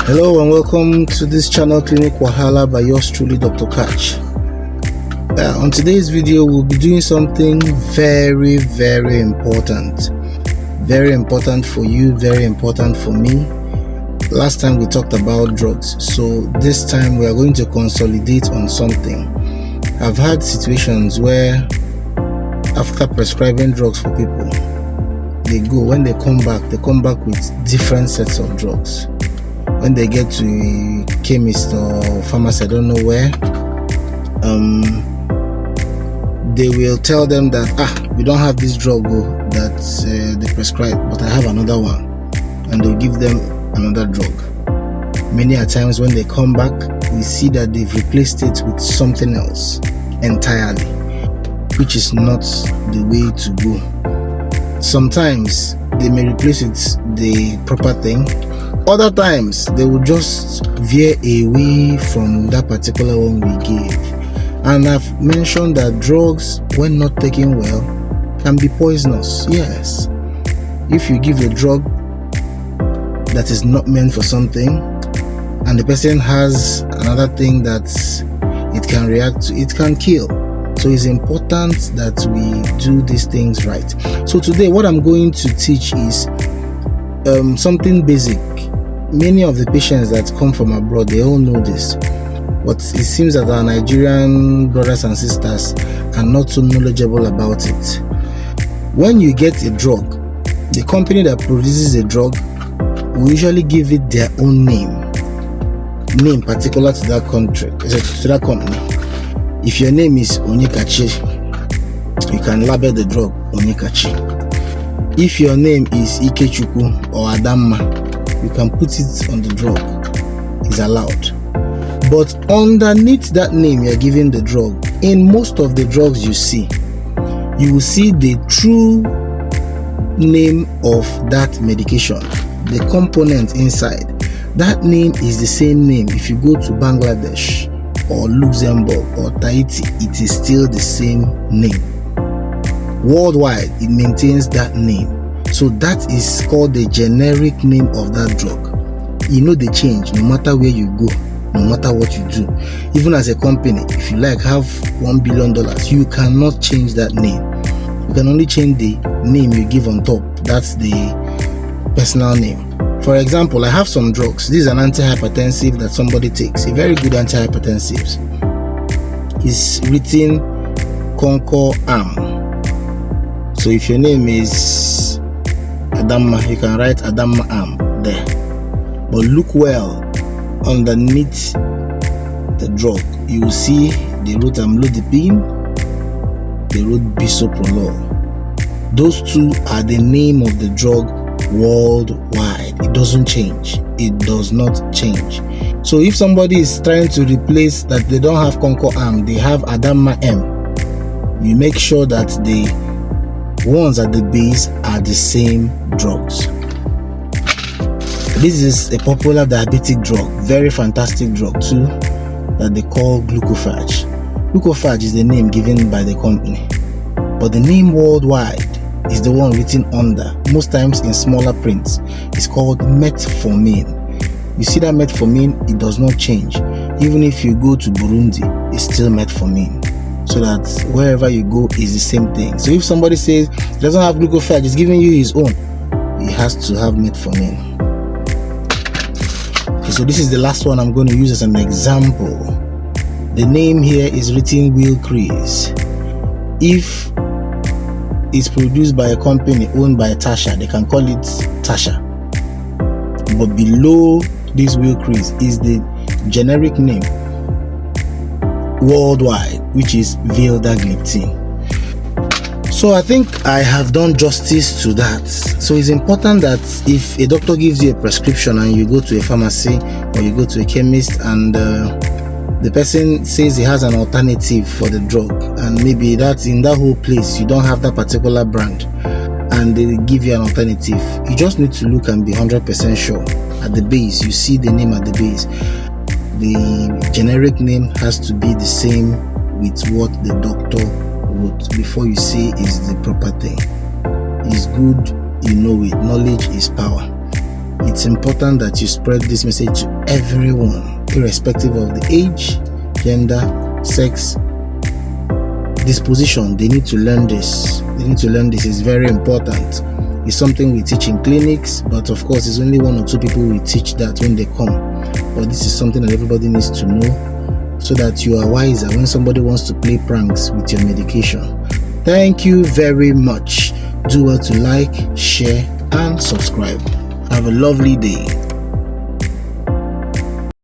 Hello and welcome to this channel, Clinic Wahala, by yours truly, Dr. Catch. On today's video, we'll be doing something very important. Very important for you, very important for me. Last time we talked about drugs, so this time we are going to consolidate on something. I've had situations where after prescribing drugs for people, when they come back with different sets of drugs. When they get to a chemist or pharmacy, I don't know where, they will tell them that we don't have this drug that they prescribed, but I have another one, and they'll give them another drug. Many a times when they come back, we see that they've replaced it with something else entirely, which is not the way to go. Sometimes they may replace it the proper thing. Other times they will just veer away from that particular one we gave. And I've mentioned that drugs, when not taken well, can be poisonous. Yes, if you give a drug that is not meant for something and the person has another thing that it can react to, it can kill. So it's important that we do these things right. So today what I'm going to teach is something basic. Many of the patients that come from abroad, they all know this, but it seems that our Nigerian brothers and sisters are not so knowledgeable about it. When you get a drug, the company that produces a drug will usually give it their own name particular to that country, to that company. If your name is Onyekachi, you can label the drug Onyekachi. If your name is Ikechukwu or Adamma, you can put it on the drug. It's allowed. But underneath that name you're giving the drug, in most of the drugs you will see the true name of that medication, the component inside. That name is the same name. If you go to Bangladesh or Luxembourg or Tahiti, it is still the same name. Worldwide, it maintains that name. So that is called the generic name of that drug. You know, they change no matter where you go, no matter what you do. Even as a company, if you have $1 billion, you cannot change that name. You can only change the name you give on top. That's the personal name. For example, I have some drugs. This is an antihypertensive that somebody takes, a very good antihypertensive. It's written Concor Am. So if your name is Adamma, you can write Adamma Am there. But look well underneath the drug. You will see they wrote amlodipine, they wrote bisoprolol. Those two are the name of the drug worldwide. It doesn't change. It does not change. So if somebody is trying to replace that, they don't have Concor Am, they have Adamma M, you make sure that the ones at the base are the same drugs. This is a popular diabetic drug, very fantastic drug too, that they call Glucophage. Glucophage is the name given by the company, but the name worldwide is the one written under, most times in smaller prints. It's called Metformin. You see that Metformin, it does not change. Even if you go to Burundi, it's still Metformin. So that wherever you go is the same thing. So if somebody says he doesn't have Glucophage, he's giving you his own, he has to have Metformin. Okay, so this is the last one I'm going to use as an example. The name here is written Wilcrease. If it's produced by a company owned by Tasha, they can call it Tasha. But below this Wilcrease is the generic name worldwide, which is Vildagliptin. So I think I have done justice to that. So it's important that if a doctor gives you a prescription and you go to a pharmacy or you go to a chemist and the person says he has an alternative for the drug, and maybe that's in that whole place you don't have that particular brand, and they give you an alternative, you just need to look and be 100% sure. At the base, you see the name at the base. The generic name has to be the same with what the doctor wrote before you say is the proper thing. It's good you know it. Knowledge is power. It's important that you spread this message to everyone, irrespective of the age, gender, sex, disposition. They need to learn this. It's very important. It's something we teach in clinics, but of course it's only 1 or 2 people we teach that when they come. But this is something that everybody needs to know, so that you are wiser when somebody wants to play pranks with your medication. Thank you very much. Do well to like, share and subscribe. Have a lovely day.